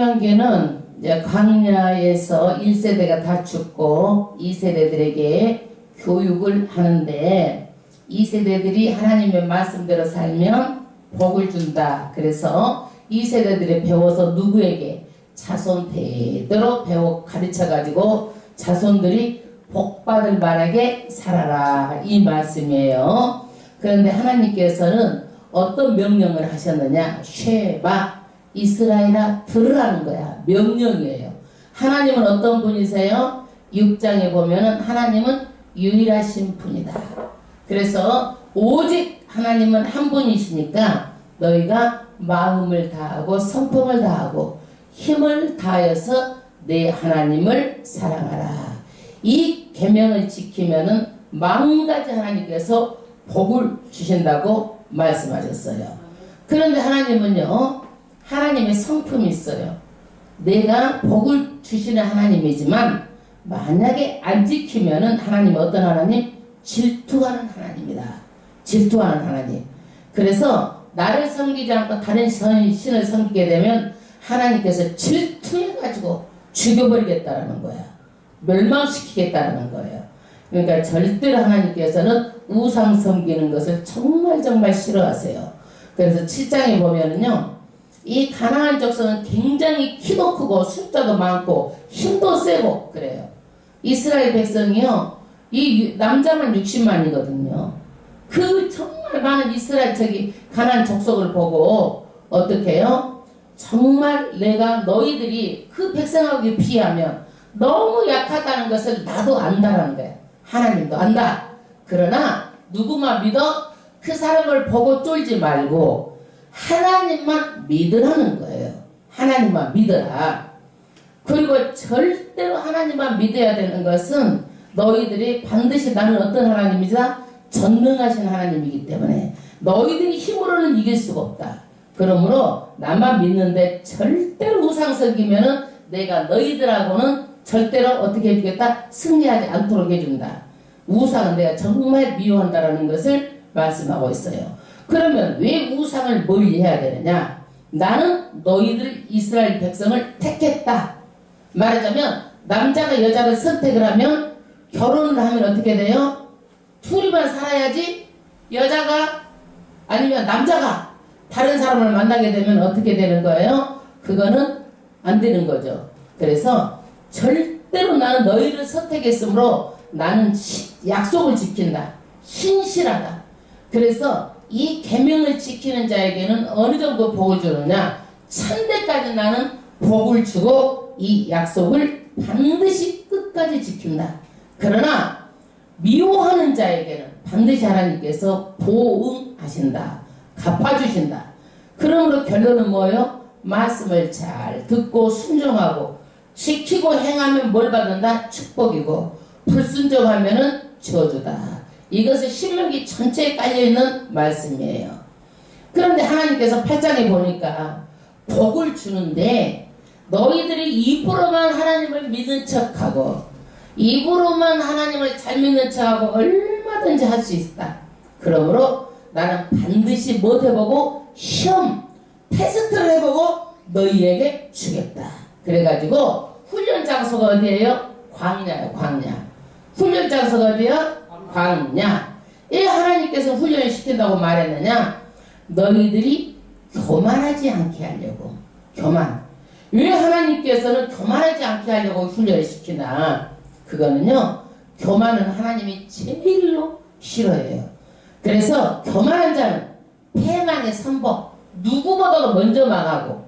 신명기는 이제 광야에서 1세대가 다 죽고 2세대들에게 교육을 하는데 2세대들이 하나님의 말씀대로 살면 복을 준다. 그래서 2세대들이 배워서 누구에게? 자손 대대로 배워 가르쳐가지고 자손들이 복받을 만하게 살아라. 이 말씀이에요. 그런데 하나님께서는 어떤 명령을 하셨느냐? 쉐바 이스라엘아 들으라는 거야. 명령이에요. 하나님은 어떤 분이세요? 6장에 보면은 하나님은 유일하신 분이다. 그래서 오직 하나님은 한 분이시니까 너희가 마음을 다하고 성품을 다하고 힘을 다하여서 내 하나님을 사랑하라. 이 계명을 지키면은 만가지 하나님께서 복을 주신다고 말씀하셨어요. 그런데 하나님은요, 하나님의 성품이 있어요. 내가 복을 주시는 하나님이지만 만약에 안 지키면은 하나님은 어떤 하나님? 질투하는 하나님이다. 질투하는 하나님. 그래서 나를 섬기지 않고 다른 신을 섬기게 되면 하나님께서 질투해가지고 죽여버리겠다라는 거야. 멸망시키겠다는 거예요. 그러니까 절대로 하나님께서는 우상 섬기는 것을 정말 싫어하세요. 그래서 7장에 보면은요, 이 가나안 족속은 굉장히 키도 크고 숫자도 많고 힘도 세고 그래요. 이스라엘 백성이요, 이 남자만 60만이거든요. 그 정말 많은 이스라엘 가나안 족속을 보고 어떻게 해요? 정말 내가 너희들이 그 백성에게 피하면 너무 약하다는 것을 나도 안다라는 거야. 하나님도 안다. 그러나 누구만 믿어? 그 사람을 보고 쫄지 말고 하나님만 믿으라는 거예요. 하나님만 믿어라. 그리고 절대로 하나님만 믿어야 되는 것은 너희들이 반드시 나는 어떤 하나님이다? 전능하신 하나님이기 때문에 너희들이 힘으로는 이길 수가 없다. 그러므로 나만 믿는데 절대로 우상 섬기면은 내가 너희들하고는 절대로 어떻게 해주겠다? 승리하지 않도록 해준다. 우상은 내가 정말 미워한다라는 것을 말씀하고 있어요. 그러면 왜 우상을 멀리해야 되느냐? 나는 너희들 이스라엘 백성을 택했다. 말하자면 남자가 여자를 선택을 하면 결혼을 하면 어떻게 돼요? 둘이만 살아야지. 여자가 아니면 남자가 다른 사람을 만나게 되면 어떻게 되는 거예요? 그거는 안 되는 거죠. 그래서 절대로 나는 너희를 선택했으므로 나는 약속을 지킨다. 신실하다. 그래서 이 계명을 지키는 자에게는 어느 정도 복을 주느냐? 1000대까지 나는 복을 주고 이 약속을 반드시 끝까지 지킨다. 그러나 미워하는 자에게는 반드시 하나님께서 보응하신다. 갚아주신다. 그러므로 결론은 뭐예요? 말씀을 잘 듣고 순종하고 지키고 행하면 뭘 받는다? 축복이고 불순종하면은 저주다. 이것은 신명기 전체에 깔려있는 말씀이에요. 그런데 하나님께서 8장에 보니까 복을 주는데 너희들이 입으로만 하나님을 믿는 척하고 입으로만 하나님을 잘 믿는 척하고 얼마든지 할 수 있다. 그러므로 나는 반드시 못 해보고 시험 테스트를 해보고 너희에게 주겠다. 그래가지고 훈련 장소가 어디예요? 광야예요. 광야. 훈련 장소가 어디예요? 광야. 왜 하나님께서 훈련을 시킨다고 말했느냐? 너희들이 교만하지 않게 하려고. 교만. 왜 하나님께서는 교만하지 않게 하려고 훈련을 시키나? 그거는요, 교만은 하나님이 제일로 싫어해요. 그래서 교만한 자는 패망의 선복, 누구보다도 먼저 망하고,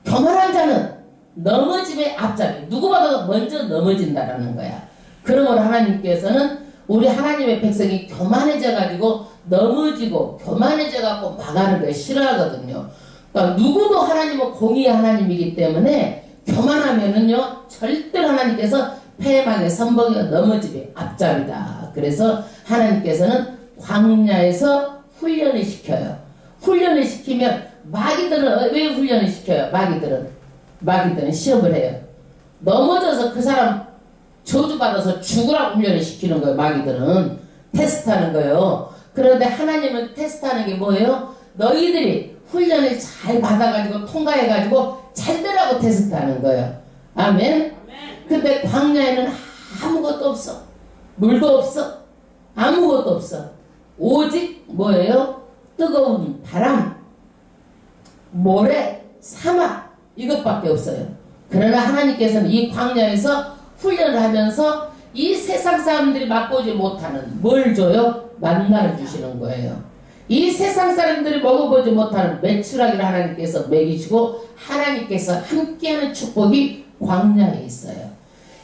교만한 자는 넘어짐의 앞잡이, 누구보다도 먼저 넘어진다라는 거야. 그러므로 하나님께서는 우리 하나님의 백성이 교만해져가지고 넘어지고 교만해져갖고 망하는 걸 싫어하거든요. 그러니까 누구도 하나님은 공의의 하나님이기 때문에 교만하면은요, 절대로 하나님께서 패망의 선봉이 넘어짐의 앞잡이다. 그래서 하나님께서는 광야에서 훈련을 시켜요. 훈련을 시키면 마귀들은 왜 훈련을 시켜요? 마귀들은 시험을 해요. 넘어져서 그 사람 저주받아서 죽으라고 훈련을 시키는 거예요. 마귀들은 테스트하는 거예요. 그런데 하나님은 테스트하는 게 뭐예요? 너희들이 훈련을 잘 받아가지고 통과해가지고 잘 되라고 테스트하는 거예요. 아멘. 근데 광야에는 아무것도 없어. 물도 없어. 아무것도 없어. 오직 뭐예요? 뜨거운 바람, 모래, 사막 이것밖에 없어요. 그러나 하나님께서는 이 광야에서 훈련을 하면서 이 세상 사람들이 맛보지 못하는 뭘 줘요? 만나를 주시는 거예요. 이 세상 사람들이 먹어보지 못하는 메추라기를 하나님께서 먹이시고 하나님께서 함께하는 축복이 광야에 있어요.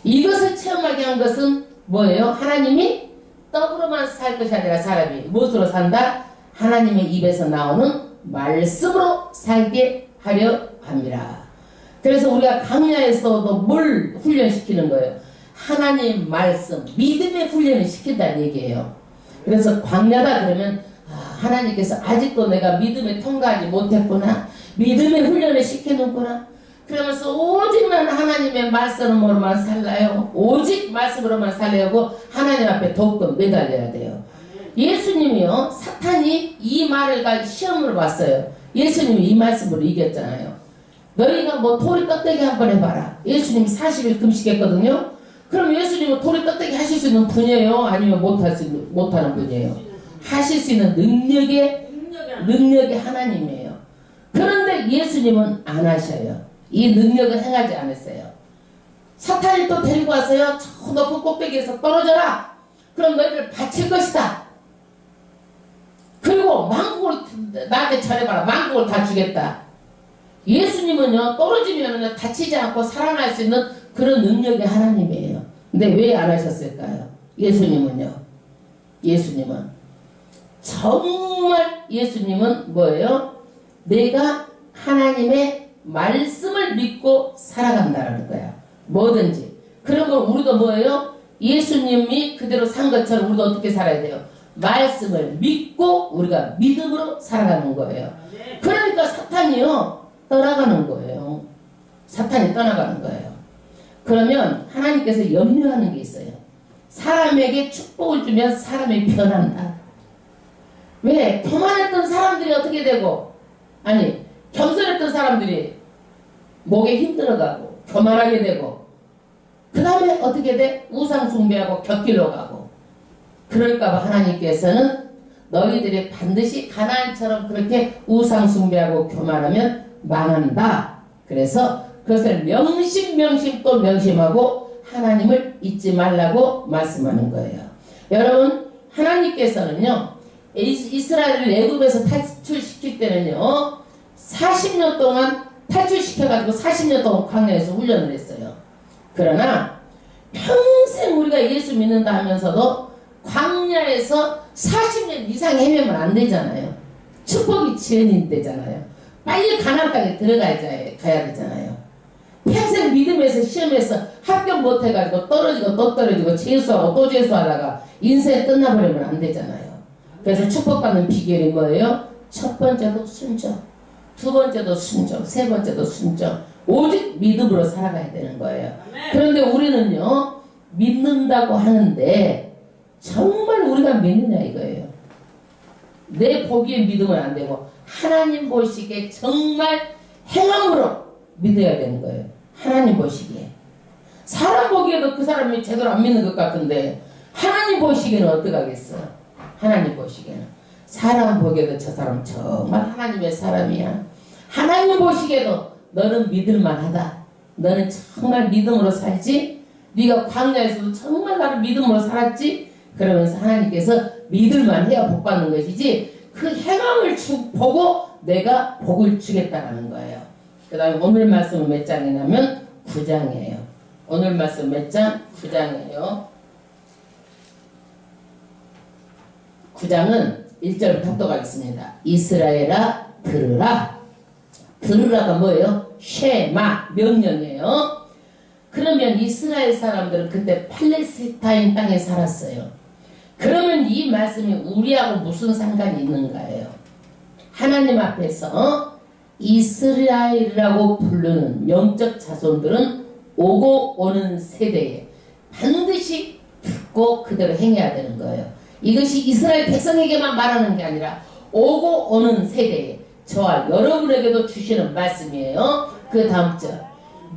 이것을 체험하게 한 것은 뭐예요? 하나님이 떡으로만 살 것이 아니라 사람이 무엇으로 산다? 하나님의 입에서 나오는 말씀으로 살게 하려 함이라. 그래서 우리가 광야에서도 뭘 훈련시키는 거예요? 하나님 말씀, 믿음의 훈련을 시킨다는 얘기예요. 그래서 광야다 그러면 하나님께서 아직도 내가 믿음에 통과하지 못했구나. 믿음의 훈련을 시켜놓구나. 그러면서 오직 난 하나님의 말씀으로만 살라요. 오직 말씀으로만 살려고 하나님 앞에 더욱더 매달려야 돼요. 예수님이요. 사탄이 이 말을 가지고 시험으로 봤어요. 예수님이 이 말씀으로 이겼잖아요. 너희가 뭐 토리 떡대기 한번 해봐라. 예수님이 40일 금식했거든요. 그럼 예수님은 토리 떡대기 하실 수 있는 분이에요? 아니면 못하는 분이에요? 하실 수 있는 능력이 하나님이에요. 그런데 예수님은 안 하셔요. 이 능력을 행하지 않았어요. 사탄이 또 데리고 왔어요. 저 높은 꼭대기에서 떨어져라. 그럼 너희를 바칠 것이다. 그리고 만국을 나한테 잘해봐라. 만국을 다 주겠다. 예수님은요 떨어지면 다치지 않고 살아날 수 있는 그런 능력이 하나님이에요. 근데 왜 안 하셨을까요? 예수님은 정말 예수님은 뭐예요? 내가 하나님의 말씀을 믿고 살아간다는 거야. 뭐든지. 그러면 우리가 뭐예요? 예수님이 그대로 산 것처럼 우리가 어떻게 살아야 돼요? 말씀을 믿고 우리가 믿음으로 살아가는 거예요. 그러니까 사탄이요 떠나가는 거예요. 사탄이 떠나가는 거예요. 그러면 하나님께서 염려하는 게 있어요. 사람에게 축복을 주면 사람이 변한다. 왜? 교만했던 사람들이 어떻게 되고, 아니 겸손했던 사람들이 목에 힘들어가고 교만하게 되고, 그 다음에 어떻게 돼? 우상 숭배하고 곁길로 가고. 그럴까봐 하나님께서는 너희들이 반드시 가나안처럼 그렇게 우상 숭배하고 교만하면 망한다. 그래서 그것을 명심 또 명심하고 하나님을 잊지 말라고 말씀하는 거예요. 여러분, 하나님께서는요 이스라엘을 애굽에서 탈출시킬 때는요 40년 동안 탈출시켜가지고 40년 동안 광야에서 훈련을 했어요. 그러나 평생 우리가 예수 믿는다 하면서도 광야에서 40년 이상 헤매면 안 되잖아요. 축복이 지연되잖아요. 빨리 가나안 땅에 가야 되잖아요. 평생 믿음에서 시험에서 합격 못해가지고 떨어지고 또 떨어지고 재수하고 또 재수하다가 인생 끝나버리면 안 되잖아요. 그래서 축복받는 비결이 뭐예요? 첫 번째도 순종, 두 번째도 순종, 세 번째도 순종. 오직 믿음으로 살아가야 되는 거예요. 그런데 우리는요 믿는다고 하는데 정말 우리가 믿느냐 이거예요. 내 보기에 믿으면 안 되고 하나님 보시기에 정말 행함으로 믿어야 되는 거예요. 하나님 보시기에. 사람 보기에도 그 사람이 제대로 안 믿는 것 같은데 하나님 보시기에는 어떡하겠어요? 하나님 보시기에는. 사람 보기에도 저 사람 정말 하나님의 사람이야. 하나님 보시기에도 너는 믿을만하다. 너는 정말 믿음으로 살지? 네가 광야에서도 정말 나를 믿음으로 살았지? 그러면서 하나님께서 믿을만해야 복 받는 것이지 그 행함을 보고 내가 복을 주겠다라는 거예요. 그 다음에 오늘 말씀은 몇 장이냐면 9장이에요. 오늘 말씀 몇 장? 9장이에요. 9장은 1절부터 합독하겠습니다. 이스라엘아 들으라. 들으라가 뭐예요? 쉐마 명령이에요. 그러면 이스라엘 사람들은 그때 팔레스타인 땅에 살았어요. 그러면 이 말씀이 우리하고 무슨 상관이 있는가요? 하나님 앞에서 이스라엘이라고 부르는 영적 자손들은 오고 오는 세대에 반드시 듣고 그대로 행해야 되는 거예요. 이것이 이스라엘 백성에게만 말하는 게 아니라 오고 오는 세대에 저와 여러분에게도 주시는 말씀이에요. 그 다음 절.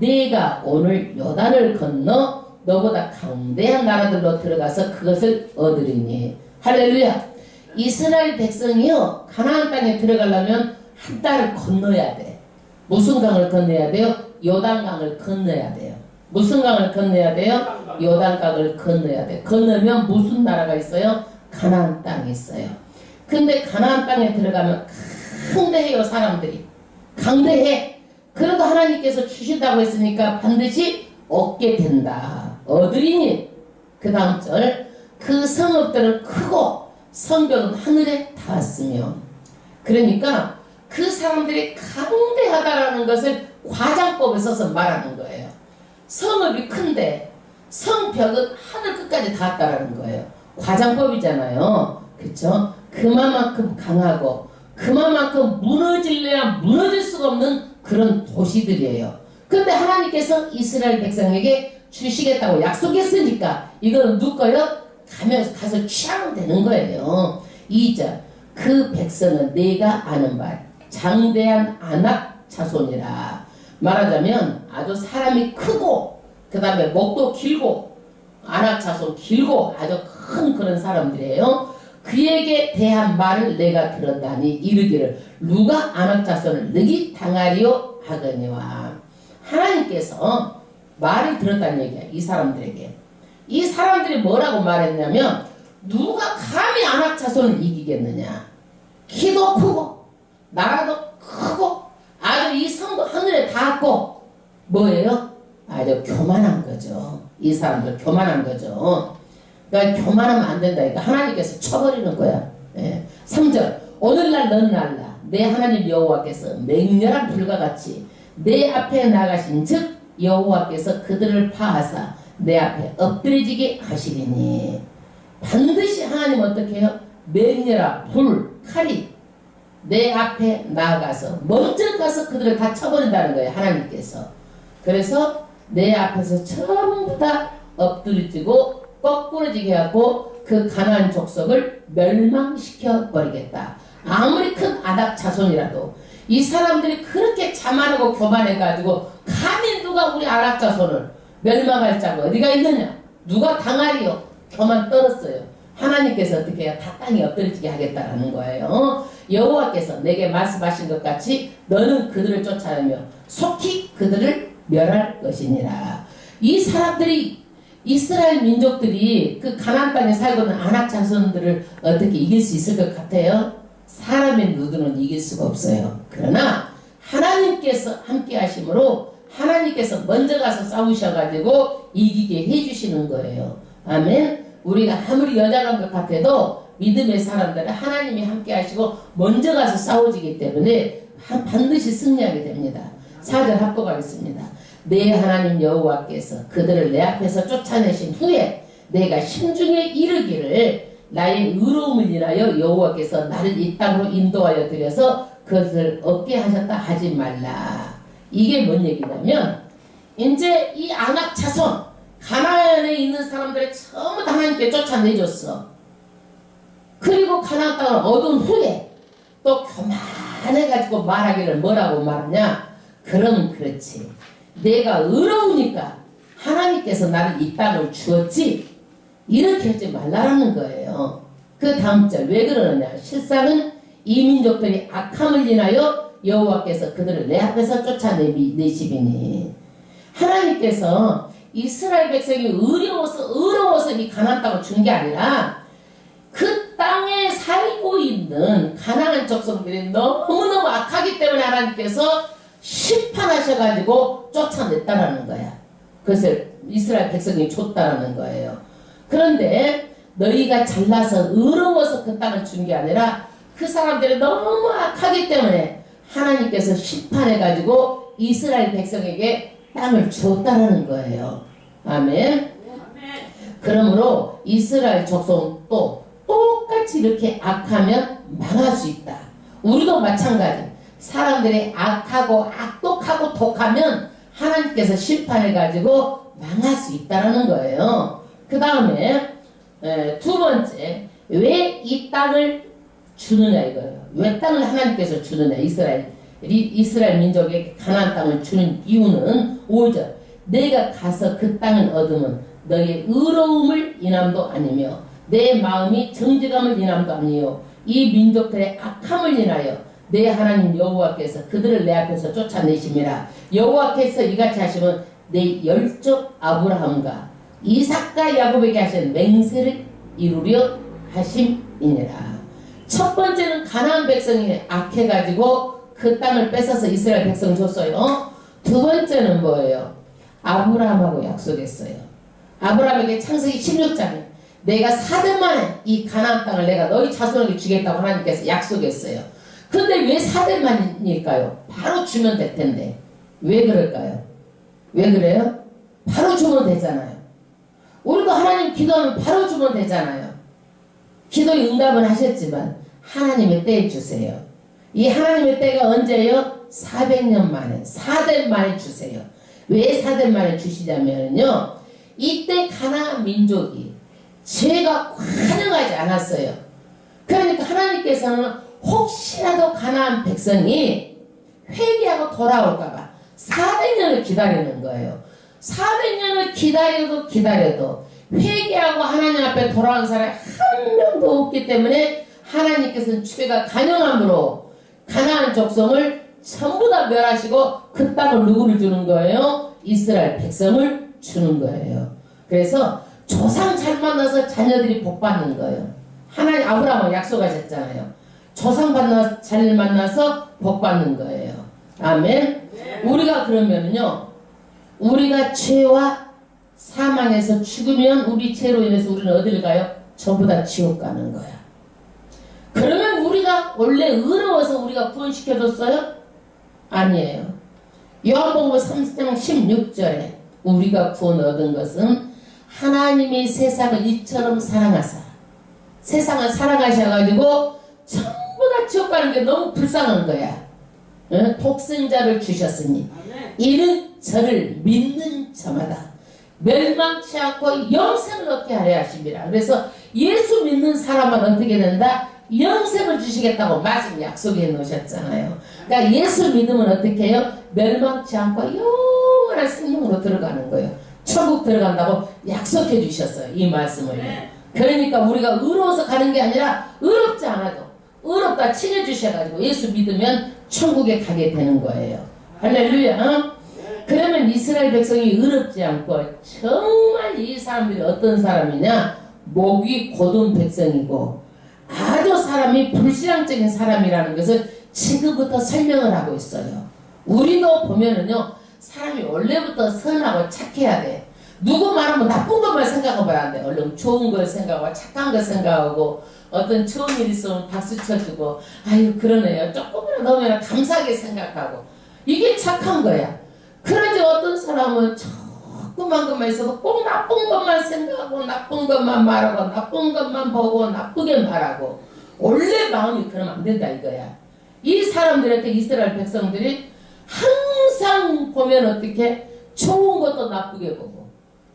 내가 오늘 요단을 건너 너보다 강대한 나라들로 들어가서 그것을 얻으리니. 할렐루야. 이스라엘 백성이요, 가나안 땅에 들어가려면 한 달을 건너야 돼. 무슨 강을 건너야 돼요? 요단강을 건너야 돼요. 무슨 강을 건너야 돼요? 요단강을 건너야 돼. 건너면 무슨 나라가 있어요? 가나안 땅이 있어요. 근데 가나안 땅에 들어가면 강대해요. 사람들이 강대해. 그래도 하나님께서 주신다고 했으니까 반드시 얻게 된다. 얻으리니. 그 다음 절. 그 성읍들은 크고 성벽은 하늘에 닿았으며. 그러니까 그 사람들이 강대하다라는 것을 과장법을 써서 말하는 거예요. 성읍이 큰데 성벽은 하늘 끝까지 닿았다라는 거예요. 과장법이잖아요. 그쵸? 그만큼 강하고 그만큼 무너질래야 무너질 수가 없는 그런 도시들이에요. 근데 하나님께서 이스라엘 백성에게 주시겠다고 약속했으니까 이거는 누구 거요? 가서 취하면 되는 거예요. 2절. 그 백성은 내가 아는 바 장대한 아낙 자손이라. 말하자면 아주 사람이 크고 그 다음에 목도 길고 아낙 자손 길고 아주 큰 그런 사람들이에요. 그에게 대한 말을 내가 들었다니 이르기를 누가 아낙 자손을 너희 당하리요 하거니와. 하나님께서 말을 들었다는 얘기야. 이 사람들에게. 이 사람들이 뭐라고 말했냐면 누가 감히 아낙 자손을 이기겠느냐. 키도 크고 나라도 크고 아주 이 성도 하늘에 닿았고 뭐예요? 아주 교만한 거죠. 이 사람들 교만한 거죠. 그러니까 교만하면 안 된다. 이거 하나님께서 쳐버리는 거야. 3절. 오늘날 너는 알라. 내 하나님 여호와께서 맹렬한 불과 같이 내 앞에 나가신 즉 여호와께서 그들을 파하사 내 앞에 엎드려지게 하시리니. 반드시 하나님 어떻게 해요? 맹렬한 불, 칼이 내 앞에 나아가서 먼저 가서 그들을 다 쳐버린다는 거예요. 하나님께서. 그래서 내 앞에서 전부 다 엎드려지고 거꾸러지게 하고 그 가나안 족속을 멸망시켜 버리겠다. 아무리 큰 아낙 자손이라도 이 사람들이 그렇게 자만하고 교만해가지고 감히 누가 우리 아낙 자손을 멸망할 자가 어디가 있느냐. 누가 당하리요. 교만 떨었어요. 하나님께서 어떻게 해요? 다 땅에 엎드려지게 하겠다라는 거예요. 여호와께서 내게 말씀하신 것 같이 너는 그들을 쫓아내며 속히 그들을 멸할 것이니라. 이 사람들이 이스라엘 민족들이 그 가나안 땅에 살고 있는 아낙 자손들을 어떻게 이길 수 있을 것 같아요? 사람의 눈으로는 이길 수가 없어요. 그러나 하나님께서 함께 하심으로 하나님께서 먼저 가서 싸우셔가지고 이기게 해주시는 거예요. 아멘. 우리가 아무리 여자란 것 같아도 믿음의 사람들은 하나님이 함께 하시고 먼저 가서 싸워지기 때문에 반드시 승리하게 됩니다. 4절 합독하겠습니다. 내 하나님 여호와께서 그들을 내 앞에서 쫓아내신 후에 내가 심중에 이르기를 나의 의로움을 인하여 여호와께서 나를 이 땅으로 인도하여 들여서 그것을 얻게 하셨다 하지 말라. 이게 뭔 얘기냐면 이제 이 아낙 자손 가나안에 있는 사람들을 전부 다 하나님께 쫓아내줬어. 그리고 가나안 땅을 얻은 후에 또 교만해가지고 말하기를 뭐라고 말하냐. 그럼 그렇지. 내가 의로우니까 하나님께서 나를 이 땅을 주었지 이렇게 하지 말라라는 거예요. 그 다음 절 왜 그러느냐. 실상은 이 민족들이 악함을 인하여 여호와께서 그들을 내 앞에서 쫓아내시리니. 하나님께서 이스라엘 백성이 의로워서 이 가나안 땅을 준 게 아니라 그 땅에 살고 있는 가나안 족속들이 너무너무 악하기 때문에 하나님께서 심판하셔가지고 쫓아냈다라는 거야. 그것을 이스라엘 백성이 줬다라는 거예요. 그런데 너희가 잘나서 의로워서 그 땅을 준 게 아니라 그 사람들이 너무 악하기 때문에 하나님께서 심판해가지고 이스라엘 백성에게 땅을 주었다라는 거예요. 아멘. 그러므로 이스라엘 족속도 똑같이 이렇게 악하면 망할 수 있다. 우리도 마찬가지. 사람들이 악하고 악독하고 독하면 하나님께서 심판해가지고 망할 수 있다는 거예요. 그 다음에 두 번째 왜 이 땅을 주느냐 이거예요. 왜 땅을 하나님께서 주느냐? 이스라엘 민족에게 가나안 땅을 주는 이유는 5절 내가 가서 그 땅을 얻으면 너의 의로움을 인함도 아니며 내 마음이 정직함을 인함도 아니요 이 민족들의 악함을 인하여 내 하나님 여호와께서 그들을 내 앞에서 쫓아내심이라. 여호와께서 이같이 하시면 내 열족 아브라함과 이삭과 야곱에게 하신 맹세를 이루려 하심이니라. 첫 번째는 가나안 백성이 악해가지고 그 땅을 뺏어서 이스라엘 백성 줬어요. 두 번째는 뭐예요? 아브라함하고 약속했어요. 아브라함에게 창세기 16장에 내가 4대 만에 이 가나안 땅을 내가 너희 자손에게 주겠다고 하나님께서 약속했어요. 근데 왜 4대 만일까요? 바로 주면 될 텐데 왜 그럴까요? 왜 그래요? 바로 주면 되잖아요. 우리도 하나님 기도하면 바로 주면 되잖아요. 기도의 응답은 하셨지만 하나님의 때에 주세요. 이 하나님의 때가 언제예요? 400년 만에 4대 만에 주세요. 왜 4대 만에 주시냐면요, 이때 가나안 민족이 죄가 관영하지 않았어요. 그러니까 하나님께서는 혹시라도 가나안 백성이 회개하고 돌아올까봐 400년을 기다리는 거예요. 400년을 기다려도 회개하고 하나님 앞에 돌아온 사람이 한 명도 없기 때문에 하나님께서는 죄가 관영함으로 가나안 족속을 전부 다 멸하시고 그 땅을 누구를 주는 거예요? 이스라엘 백성을 주는 거예요. 그래서 조상 잘 만나서 자녀들이 복 받는 거예요. 하나님 아브라함은 약속하셨잖아요. 조상 잘 만나서 복 받는 거예요. 아멘. 우리가 그러면은요, 우리가 죄와 사망에서 죽으면 우리 죄로 인해서 우리는 어디를 가요? 전부 다 지옥 가는 거야. 그러면 우리가 원래 의로워서 우리가 구원시켜줬어요? 아니에요. 요한복음 3장 16절에 우리가 구원 얻은 것은 하나님이 세상을 이처럼 사랑하사, 세상을 사랑하셔가지고 전부 다 지옥 가는 게 너무 불쌍한 거야. 응? 독생자를 주셨으니 이는 저를 믿는 자마다 멸망치 않고 영생을 얻게 하려 하십니다. 그래서 예수 믿는 사람은 어떻게 된다? 영생을 주시겠다고 말씀 약속해 놓으셨잖아요. 그러니까 예수 믿으면 어떻게 해요? 멸망치 않고 영원한 생명으로 들어가는 거예요. 천국 들어간다고 약속해 주셨어요. 이 말씀을. 그러니까 우리가 의로워서 가는 게 아니라 의롭지 않아도 의롭다 칭해 주셔가지고 예수 믿으면 천국에 가게 되는 거예요. 할렐루야. 그러면 이스라엘 백성이 의롭지 않고 정말 이 사람들이 어떤 사람이냐? 목이 곧은 백성이고 아주 사람이 불신앙적인 사람이라는 것을 지금부터 설명을 하고 있어요. 우리도 보면은요, 사람이 원래부터 선하고 착해야 돼. 누구 말하면 나쁜 것만 생각해봐야 안 돼. 얼른 좋은 걸 생각하고 착한 걸 생각하고 어떤 좋은 일 있으면 박수 쳐주고 아유 그러네요. 조금이라도 너무나 감사하게 생각하고 이게 착한 거야. 그러지 어떤 사람은 조그만 것만 있어도 꼭 나쁜 것만 생각하고 나쁜 것만 말하고 나쁜 것만 보고 나쁘게 말하고 원래 마음이 그러면 안 된다 이거야. 이 사람들한테 이스라엘 백성들이 항상 보면 어떻게 좋은 것도 나쁘게 보고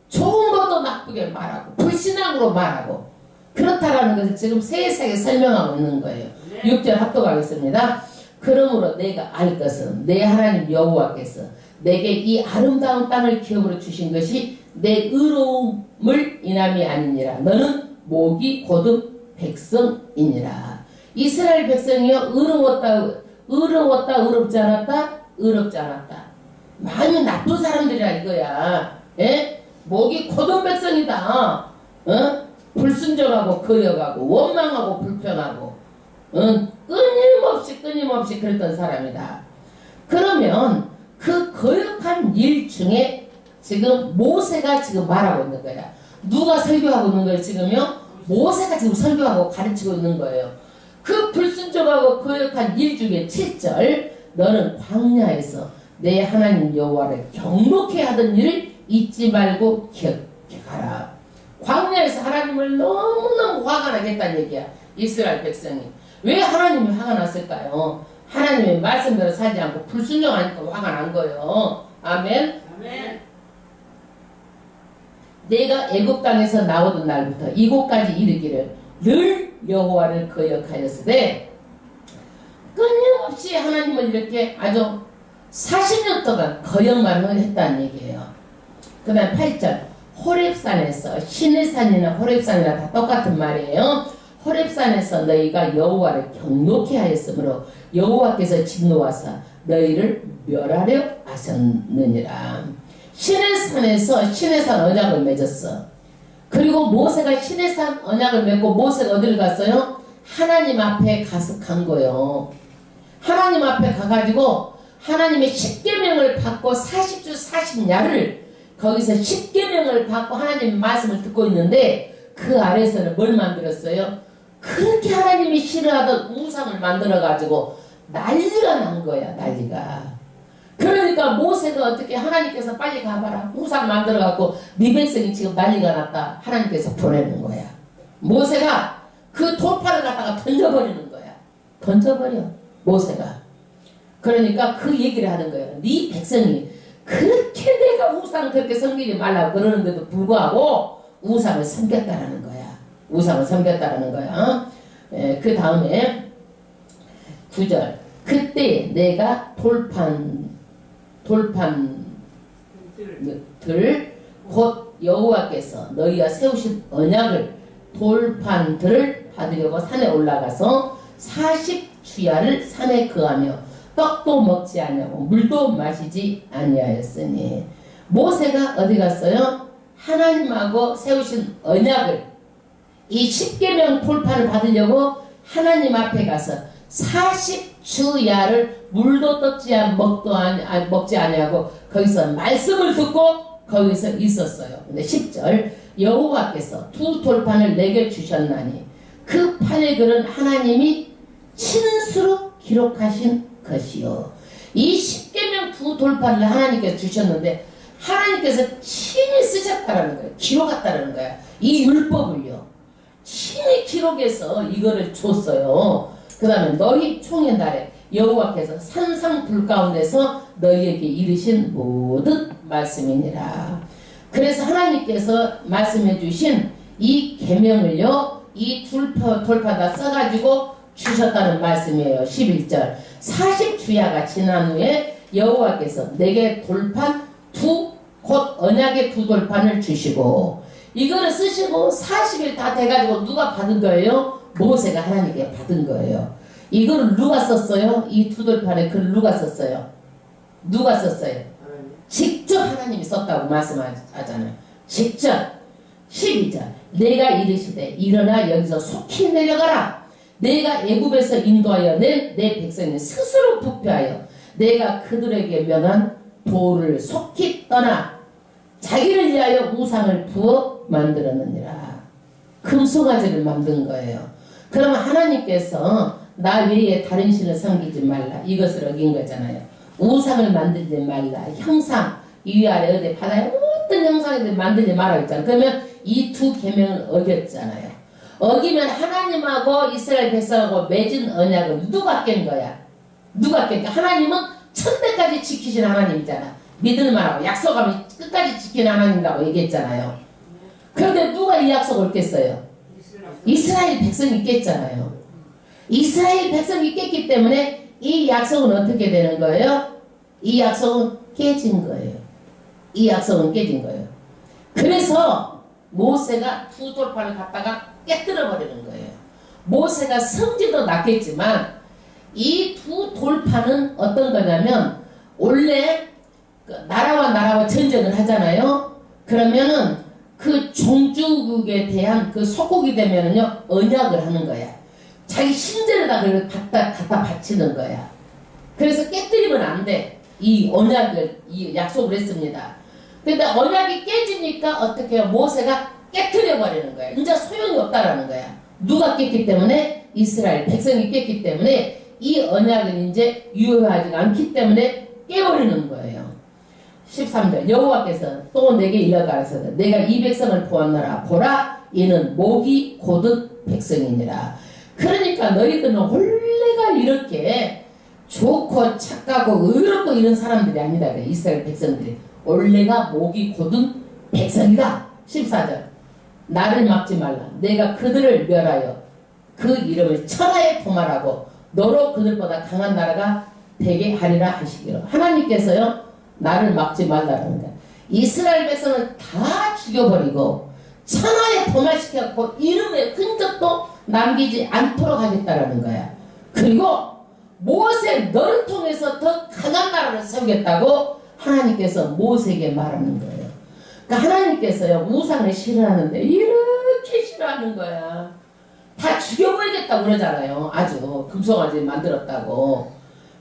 좋은 것도 나쁘게 말하고 불신앙으로 말하고 그렇다라는 것을 지금 세세하게 설명하고 있는 거예요. 6절 합독하겠습니다. 그러므로 내가 알 것은 내 하나님 여호와께서 내게 이 아름다운 땅을 기업으로 주신 것이 내 의로움을 인함이 아니니라. 너는 목이 곧은 백성이니라. 이스라엘 백성이요, 의롭지 않았다? 의롭지 않았다. 마음이 나쁜 사람들이라 이거야. 예? 목이 곧은 백성이다. 불순종하고 거역하고 원망하고 불평하고 끊임없이 그랬던 사람이다. 그러면 그 거역한 일 중에 지금 모세가 지금 말하고 있는 거야. 누가 설교하고 있는 거예요 지금요? 모세가 지금 설교하고 가르치고 있는 거예요. 그 불순종하고 거역한 일 중에 7절 너는 광야에서 내 하나님 여호와를 경록해 하던 일을 잊지 말고 기억하라. 광야에서 하나님을 너무너무 화가 나겠다는 얘기야. 이스라엘 백성이. 왜 하나님이 화가 났을까요? 하나님의 말씀대로 살지 않고 불순종하니까 화가 난 거예요. 아멘. 아멘. 내가 애굽 땅에서 나오던 날부터 이곳까지 이르기를 늘 여호와를 거역하였으되 끊임없이 하나님을 이렇게 아주 40년 동안 거역만 했다는 얘기예요. 그 다음 8절 호렙산에서 시내산이나 호렙산이나 다 똑같은 말이에요. 호렙산에서 너희가 여호와를 경노케 하였으므로 여호와께서 진노하사 너희를 멸하려 하셨느니라. 시내산에서 시내산 언약을 맺었어. 그리고 모세가 시내산 언약을 맺고 모세가 어디를 갔어요? 하나님 앞에 가서 간 거예요. 하나님 앞에 가가지고 하나님의 십계명을 받고 40주 40야를 거기서 십계명을 받고 하나님의 말씀을 듣고 있는데 그 아래에서는 뭘 만들었어요? 그렇게 하나님이 싫어하던 우상을 만들어가지고 난리가 난 거야. 난리가. 그러니까 모세가 어떻게 하나님께서 빨리 가봐라. 우상 만들어갖고 네 백성이 지금 난리가 났다. 하나님께서 보내는 거야. 모세가 그 돌판을 갖다가 던져버리는 거야. 던져버려. 모세가. 그러니까 그 얘기를 하는 거예요. 네 백성이 그렇게 내가 우상 그렇게 섬기지 말라고 그러는데도 불구하고 우상을 섬겼다라는 거야. 우상을 섬겼다라는 거야. 그 다음에 9절 그때 내가 돌판들 곧 여호와께서 너희가 세우신 언약을 돌판들을 받으려고 산에 올라가서 40주야를 산에 거하며 떡도 먹지 아니하고 물도 마시지 아니하였으니 모세가 어디 갔어요? 하나님하고 세우신 언약을 이 십계명 돌판을 받으려고 하나님 앞에 가서 40주야를 물도 먹지 아니하고 거기서 말씀을 듣고 거기서 있었어요. 근데 10절 여호와께서 두 돌판을 내게 주셨나니 그 판의 글은 하나님이 친수로 기록하신 것이요. 이 십계명 두 돌판을 하나님께서 주셨는데 하나님께서 친히 쓰셨다라는 거예요. 기록했다라는 거야. 이 율법을요. 친히 기록해서 이거를 줬어요. 그 다음에 너희 총의 날에 여호와께서 산상불 가운데서 너희에게 이르신 모든 말씀이니라. 그래서 하나님께서 말씀해 주신 이 계명을요. 이 돌파다 써가지고 주셨다는 말씀이에요. 11절 40주야가 지난 후에 여호와께서 내게 돌판 곧 언약의 두 돌판을 주시고 이거를 쓰시고 40일 다 돼가지고 누가 받은 거예요? 모세가 하나님께 받은 거예요. 이거를 누가 썼어요? 이 두 돌판에 글을 누가 썼어요? 누가 썼어요? 직접 하나님이 썼다고 말씀하잖아요. 직접 12절 내가 이르시되 일어나 여기서 속히 내려가라. 내가 애굽에서 인도하여 낸 내 백성이 스스로 부패하여 내가 그들에게 명한 도를 속히 떠나 자기를 위하여 우상을 부어 만들었느니라. 금송아지를 만든 거예요. 그러면 하나님께서 나 외에 다른 신을 섬기지 말라. 이것을 어긴 거잖아요. 우상을 만들지 말라. 형상 위아래 어디 바다에 어떤 형상이든 만들지 말라 했잖아요. 그러면 이 두 계명을 어겼잖아요. 어기면 하나님하고 이스라엘 백성하고 맺은 언약을 누가 깬 거야? 누가 깬 거야? 하나님은 천대까지 지키신 하나님이잖아. 믿을만하고 약속하면 끝까지 지키는 하나님이라고 얘기했잖아요. 그런데 누가 이 약속을 깼어요? 이스라엘 백성이 깼잖아요. 이스라엘 백성이 깼기 때문에 이 약속은 어떻게 되는 거예요? 이 약속은 깨진 거예요. 이 약속은 깨진 거예요. 그래서 모세가 두 돌판을 갖다가 깨뜨려 버리는 거예요. 모세가 성질도 났겠지만 이 두 돌판은 어떤 거냐면 원래 나라와 나라와 전쟁을 하잖아요. 그러면은 그 종주국에 대한 그 속국이 되면은요 언약을 하는 거야. 자기 신전에다 그걸 갖다 바치는 거야. 그래서 깨뜨리면 안 돼. 이 언약을 이 약속을 했습니다. 근데 언약이 깨지니까 어떻게 해요? 모세가 깨뜨려 버리는 거야. 이제 소용이 없다라는 거야. 누가 깼기 때문에? 이스라엘 백성이 깼기 때문에 이 언약은 이제 유효하지 않기 때문에 깨버리는 거예요. 13절 여호와께서 또 내게 일러가라사대 내가 이 백성을 보았노라. 보라 이는 목이 곧은 백성이니라. 그러니까 너희들은 원래가 이렇게 좋고 착하고 의롭고 이런 사람들이 아니다. 이스라엘 백성들이 원래가 목이 곧은 백성이다. 14절 나를 막지 말라. 내가 그들을 멸하여 그 이름을 천하에 도말하고 너로 그들보다 강한 나라가 되게 하리라 하시기로. 하나님께서요 나를 막지 말라는 거야. 이스라엘 백성을 다 죽여버리고 천하에 도말시켜갖고 이름의 흔적도 남기지 않도록 하겠다라는 거야. 그리고 모세 너를 통해서 더 강한 나라를 세우겠다고 하나님께서 모세에게 말하는 거예요. 그러니까 하나님께서요 우상을 싫어하는데 이렇게 싫어하는 거야. 다 죽여버리겠다고 그러잖아요. 아주 금송아지 만들었다고.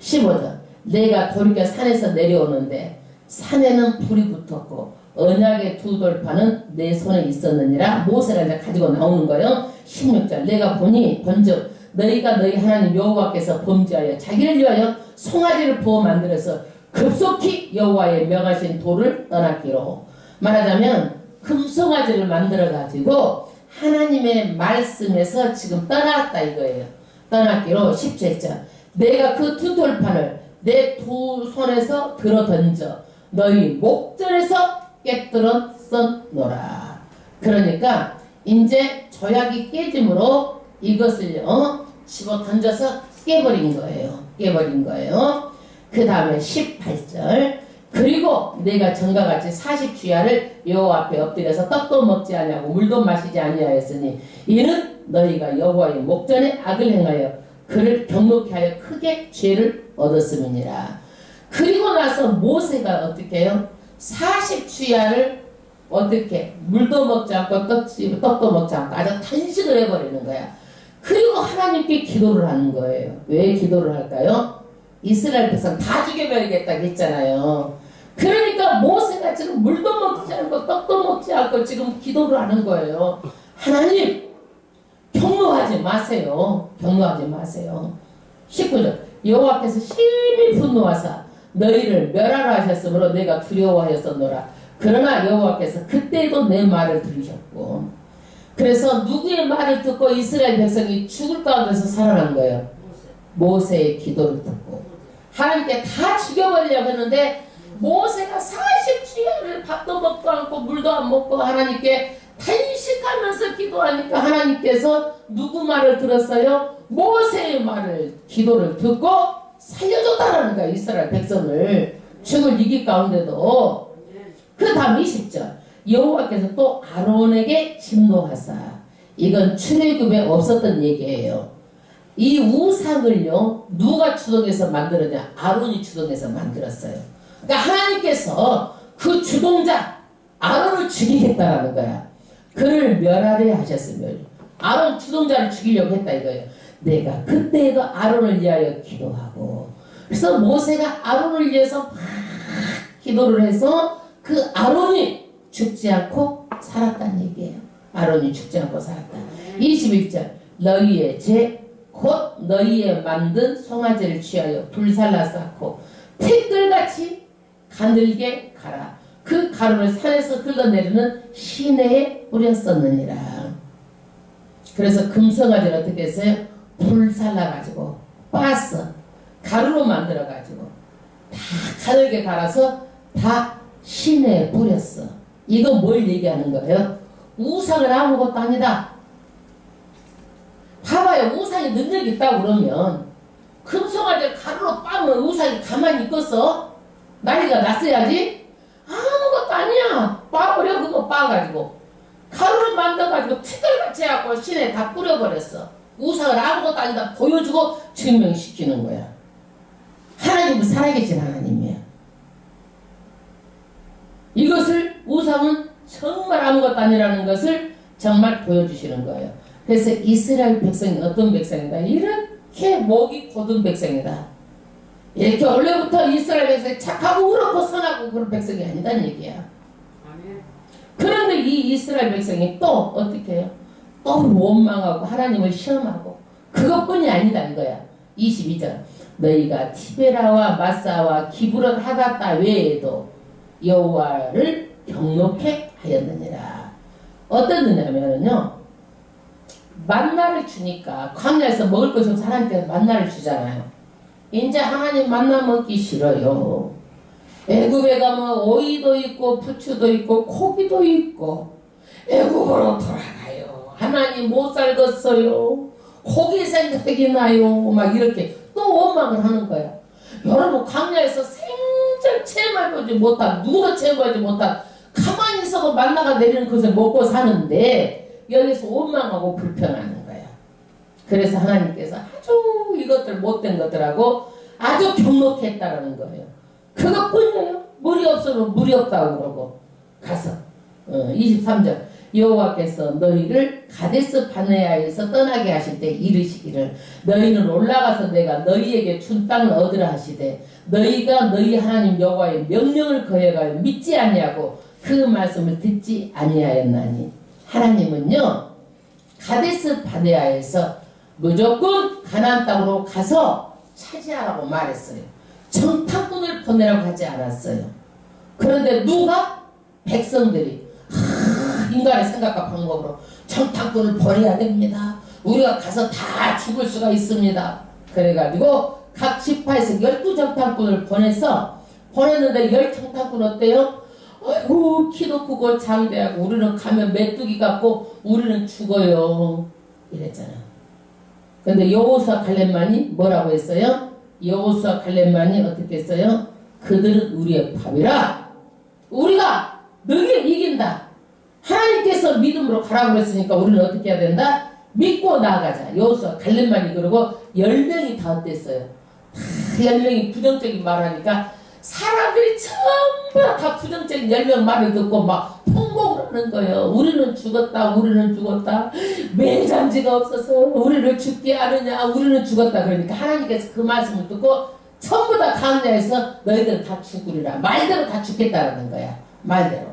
15절 내가 돌이켜 산에서 내려오는데 산에는 불이 붙었고 언약의 두 돌판은 내 손에 있었느니라. 모세가 이제 가지고 나오는 거예요. 16절 내가 보니 본즉 너희가 너희 하나님 여호와께서 범죄하여 자기를 위하여 송아지를 부어 만들어서 급속히 여호와의 명하신 돌을 떠났기로. 말하자면 금송아지를 만들어 가지고 하나님의 말씀에서 지금 떠났다 이거예요. 떠났기로. 17절 내가 그 두 돌판을 내 두 손에서 들어 던져 너희 목전에서 깨뜨렸었노라. 그러니까 이제 조약이 깨짐으로 이것을 집어 던져서 깨버린 거예요. 깨버린 거예요. 그 다음에 18절 그리고 내가 전과 같이 40주야를 여호와 앞에 엎드려서 떡도 먹지 아니하고 물도 마시지 아니하였으니 이는 너희가 여호와의 목전에 악을 행하여 그를 경록케 하여 크게 죄를 얻었음이니라. 그리고 나서 모세가 어떻게 해요? 40주야를 어떻게 물도 먹지 않고 떡도 먹지 않고 아주 단식을 해버리는 거야. 그리고 하나님께 기도를 하는 거예요. 왜 기도를 할까요? 이스라엘 백성 다 죽여버리겠다고 했잖아요. 그러니까 모세가 지금 물도 먹지 않고 떡도 먹지 않고 지금 기도를 하는 거예요. 하나님 경노하지 마세요. 경노하지 마세요. 19절 여호와께서 심히 분노하사 너희를 멸하라 하셨으므로 내가 두려워하였었노라. 그러나 여호와께서 그때도 내 말을 들으셨고. 그래서 누구의 말을 듣고 이스라엘 백성이 죽을 가운데서 살아난 거예요? 모세의 기도를 듣고. 하나님께 다 죽여버리려고 했는데 모세가 40주야를 밥도 먹고 않고 물도 안 먹고 하나님께 탄식하면서 기도하니까 하나님께서 누구 말을 들었어요? 모세의 말을 기도를 듣고 살려줬다라는 거야. 이스라엘 백성을 죽을 위기 가운데도. 그 다음 20절 여호와께서 또 아론에게 진노하사. 이건 출애굽에 없었던 얘기예요. 이 우상을요 누가 주동해서 만들었냐? 아론이 주동해서 만들었어요. 그러니까 하나님께서 그 주동자 아론을 죽이겠다라는 거야. 그를 멸하려 하셨으며 아론 주동자를 죽이려고 했다 이거예요. 내가 그때에도 아론을 위하여 기도하고. 그래서 모세가 아론을 위해서 막 기도를 해서 그 아론이 죽지 않고 살았다는 얘기예요. 아론이 죽지 않고 살았다. 21절 너희의 죄 곧 너희의 만든 송아지를 취하여 불살라 쌓고 티끌같이 가늘게 가라. 그 가루를 산에서 흘러내리는 시내에 뿌렸었느니라. 그래서 금송아지를 어떻게 했어요? 불살라가지고 빻았어. 가루로 만들어가지고 다 가늘게 갈아서 다 시내에 뿌렸어. 이거 뭘 얘기하는 거예요? 우상은 아무것도 아니다. 봐봐요. 우상이 능력이 있다고 그러면 금송아지를 가루로 빻으면 우상이 가만히 있겠어? 난리가 났어야지. 아무것도 아니야. 빻으려 그거 빻아가지고 가루를 만들어가지고 티끌같이 해갖고 시내에 다 뿌려버렸어. 우상을 아무것도 아니다 보여주고 증명시키는 거야. 하나님은 살아계신 하나님이야. 이것을 우상은 정말 아무것도 아니라는 것을 정말 보여주시는 거예요. 그래서 이스라엘 백성이 어떤 백성이다? 이렇게 목이 곧은 백성이다. 이렇게 원래부터 이스라엘 백성이 착하고 의롭고 선하고 그런 백성이 아니다는 얘기야. 그런데 이 이스라엘 백성이 또 어떻게 해요? 또 원망하고 하나님을 시험하고 그것뿐이 아니다 이거야. 22절 너희가 티베라와 마사와 기브론 하닷다 외에도 여호와를 경록케 하였느니라. 어떤 느냐면요 만나를 주니까 광야에서 먹을 것이 없어 하나님께서 만나를 주잖아요. 이제 하나님 만나 먹기 싫어요. 애굽에 가면 오이도 있고 부추도 있고 고기도 있고 애굽으로 돌아가요. 하나님 못 살겠어요. 거기 생각이 나요. 막 이렇게 또 원망을 하는 거야. 여러분 광야에서 생전 체험해보지 못한, 누구도 체험하지 못한, 가만히 있어도 만나가 내리는 것을 먹고 사는데 여기서 원망하고 불평하는 거야. 그래서 하나님께서 아주 이것들 못된 것들하고 아주 경록했다라는 거예요. 그것뿐이에요. 물이 없으면 물이 없다고 그러고 가서 23절 여호와께서 너희를 가데스 바네아에서 떠나게 하실 때 이르시기를 너희는 올라가서 내가 너희에게 준 땅을 얻으라 하시되 너희가 너희 하나님 여호와의 명령을 거역하여 믿지 아니하고 그 말씀을 듣지 아니하였나니. 하나님은요 가데스 바네아에서 무조건 가나안 땅으로 가서 차지하라고 말했어요. 정탐꾼을 보내라고 하지 않았어요. 그런데 누가? 백성들이 인간의 생각과 방법으로 정탐꾼을 보내야 됩니다. 우리가 가서 다 죽을 수가 있습니다. 그래가지고 각 지파에서 12정탐꾼을 보냈는데 10정탐꾼 어때요? 아이고 키도 크고 장대하고 우리는 가면 메뚜기 같고 우리는 죽어요 이랬잖아. 근데 여호수아 갈렙만이 뭐라고 했어요? 여호수아 갈렙만이 어떻게 했어요? 그들은 우리의 밥이라 우리가 너희를 이긴다. 하나님께서 믿음으로 가라고 그랬으니까 우리는 어떻게 해야 된다? 믿고 나아가자. 여호수아 갈렙만이 그러고 10명이 다 어땠어요? 다 10명이 부정적인 말하니까 사람들이 전부 다 부정적인 10명 말을 듣고 막 통곡을 하는 거예요. 우리는 죽었다. 우리는 죽었다. 매장지가 없어서 우리를 죽게 하느냐. 우리는 죽었다. 그러니까 하나님께서 그 말씀을 듣고 전부 다 강야에서 너희들은 다 죽으리라. 말대로 다 죽겠다라는 거야. 말대로.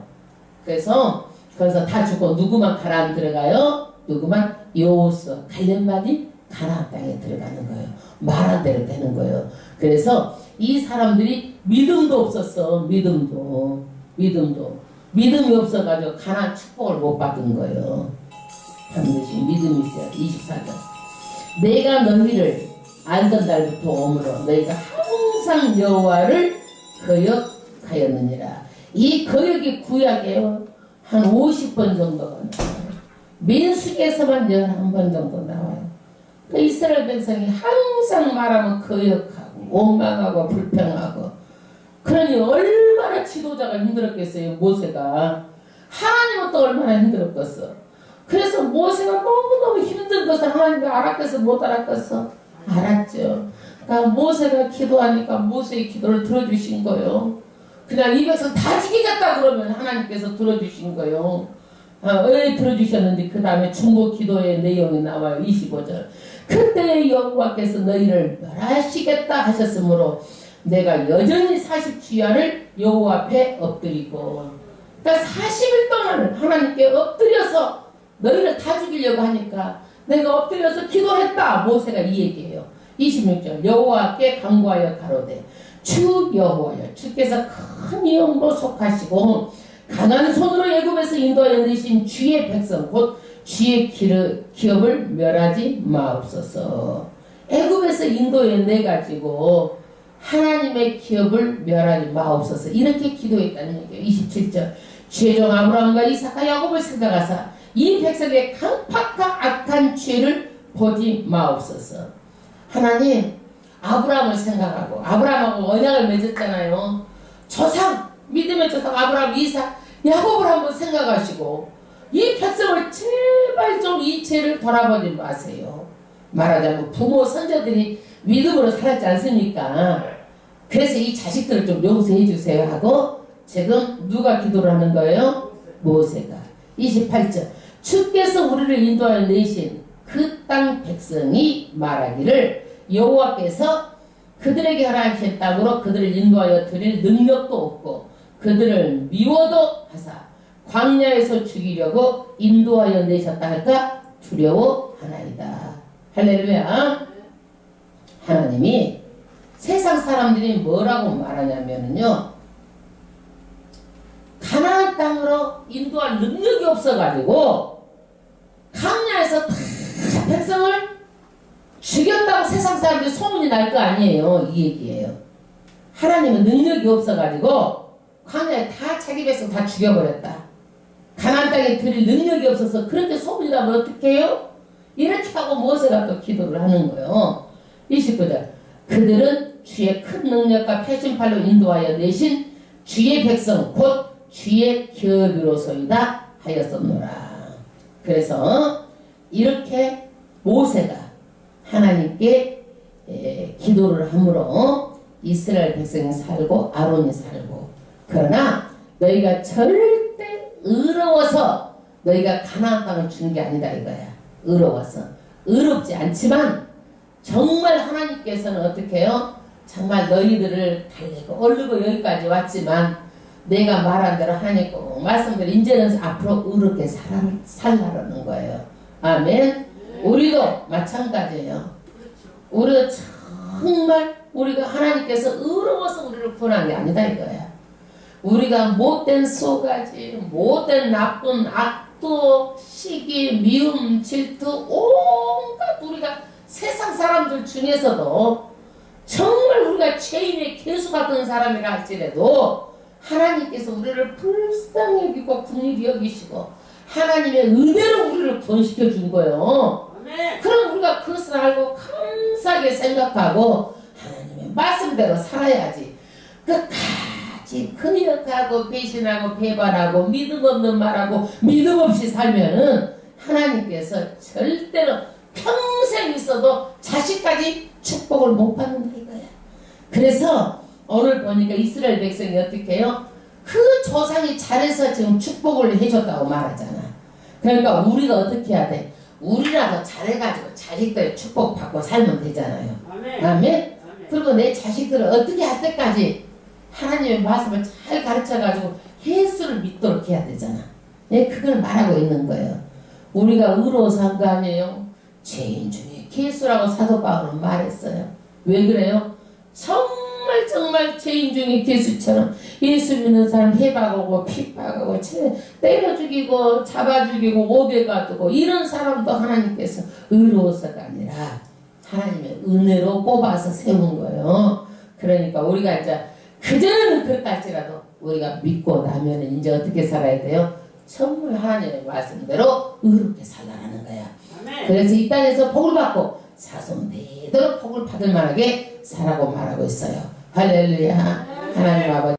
그래서 거기서 다 죽고 누구만 가나안 들어가요? 누구만? 여호수아 갈렙만이 가나안 땅에 들어가는 거예요. 말한 대로 되는 거예요. 그래서 이 사람들이 믿음도 없었어. 믿음이 없어가지고 가나안 축복을 못 받은 거예요. 반드시 믿음이 있어야 돼. 24절 내가 너희를 알던 날부터 오므로 너희가 항상 여호와를 거역하였느니라. 이 거역이 구약이에요. 한 50번 정도가 나와요. 민수기에서만 11번 정도 나와요. 그 이스라엘 백성이 항상 말하면 거역하고 원망하고 불평하고. 그러니 얼마나 지도자가 힘들었겠어요. 모세가. 하나님은 또 얼마나 힘들었겠어. 그래서 모세가 너무너무 힘든 것을 하나님이 알았겠어 못 알았겠어? 알았죠. 그러니까 모세가 기도하니까 모세의 기도를 들어주신 거예요. 그냥 이 백성 다 죽이겠다 그러면 하나님께서 들어주신 거예요. 왜 들어주셨는지 그 다음에 중보 기도의 내용이 나와요. 25절 그때 여호와께서 너희를 멸하시겠다 하셨으므로 내가 여전히 40주야를 여호와 앞에 엎드리고. 그러니까 40일 동안 하나님께 엎드려서 너희를 다 죽이려고 하니까 내가 엎드려서 기도했다. 모세가 이 얘기예요. 26절 여호와께 간구하여 가로되 주 여호와여 주께서 큰 영으로 속하시고 강한 손으로 애굽에서 인도하여 내신 주의 백성 곧 주의 기업을 멸하지 마옵소서. 애굽에서 인도해 내가지고 하나님의 기업을 멸하지 마옵소서. 이렇게 기도했다는 얘기예요. 27절 죄종 아브라함과 이삭과 야곱을 생각하사 이 백성의 강팍과 악한 죄를 보지 마옵소서. 하나님 아브라함을 생각하고 아브라함하고 언약을 맺었잖아요. 조상 믿음의 조상 아브라함 이삭 야곱을 한번 생각하시고 이 백성을 제발 좀 이 죄를 돌아보지 마세요. 말하자면 부모 선조들이 믿음으로 살았지 않습니까? 그래서 이 자식들을 좀 용서해 주세요 하고 지금 누가 기도를 하는 거예요? 모세가. 28절 주께서 우리를 인도하여 내신 그 땅 백성이 말하기를 여호와께서 그들에게 허락하신 땅으로 그들을 인도하여 드릴 능력도 없고 그들을 미워도 하사 광야에서 죽이려고 인도하여 내셨다 할까 두려워하나이다. 할렐루야. 하나님이 세상 사람들이 뭐라고 말하냐면요 가나안 땅으로 인도할 능력이 없어가지고 광야에서 다 백성을 죽였다고 세상 사람들이 소문이 날 거 아니에요. 이 얘기예요. 하나님은 능력이 없어가지고 광야에 다 자기 백성 다 죽여버렸다. 가나안 땅에 들일 능력이 없어서 그렇게 소문이 나면 어떡해요? 이렇게 하고 모세가 또 기도를 하는 거예요. 29절. 그들은 주의 큰 능력과 표심팔로 인도하여 내신 주의 백성 곧 주의 기업이로소이다 하였었노라. 그래서 이렇게 모세가 하나님께 기도를 함으로 이스라엘 백성이 살고 아론이 살고, 그러나 너희가 절대 의로워서 너희가 가나안 땅을 주는 게 아니다 이거야. 의로워서. 의롭지 않지만 정말 하나님께서는 어떻게 해요? 정말 너희들을 달래고 얼르고 여기까지 왔지만 내가 말한 대로 하니까 말씀대로 이제는 앞으로 의롭게 살라는 거예요. 아멘. 우리도 마찬가지예요. 우리도 정말 우리가 하나님께서 의로워서 우리를 구원한 게 아니다 이거야. 우리가 못된 소가지, 못된 나쁜 악도, 시기, 미움, 질투, 온갖 우리가 세상 사람들 중에서도 정말 우리가 죄인의 개수 같은 사람이라 할지라도 하나님께서 우리를 불쌍히 여기고 긍휼히 여기시고 하나님의 은혜로 우리를 구원시켜 준 거예요. 그럼 우리가 그것을 알고 감사하게 생각하고 하나님의 말씀대로 살아야지. 끝까지 근역하고 배신하고 배반하고 믿음 없는 말하고 믿음 없이 살면은 하나님께서 절대로 평생 있어도 자식까지 축복을 못 받는다 이거야. 그래서 오늘 보니까 이스라엘 백성이 어떻게 해요? 그 조상이 잘해서 지금 축복을 해줬다고 말하잖아. 그러니까 우리가 어떻게 해야 돼? 우리라도 잘해가지고 자식들 축복받고 살면 되잖아요. 아멘. 아멘? 그리고 내 자식들을 어떻게 할 때까지 하나님의 말씀을 잘 가르쳐가지고 예수를 믿도록 해야 되잖아. 예, 그걸 말하고 있는 거예요. 우리가 의로워서 한 거 아니에요? 죄인 중에 개수라고 사도 바울은 말했어요. 왜 그래요? 정말 죄인 중에 개수처럼 예수 믿는 사람 해박하고 핍박하고 때려 죽이고 잡아 죽이고 오대가 두고 이런 사람도 하나님께서 의로워서가 아니라 하나님의 은혜로 뽑아서 세운 거예요. 그러니까 우리가 이제 그전에는 그럴지라도 우리가 믿고 나면 이제 어떻게 살아야 돼요? 정말 하나님의 말씀대로 의롭게 살아가는 거야. 그래서 이 땅에서 복을 받고 사손 대대로 복을 받을 만하게 살라고 말하고 있어요. 할렐루야. 하나님 아버지.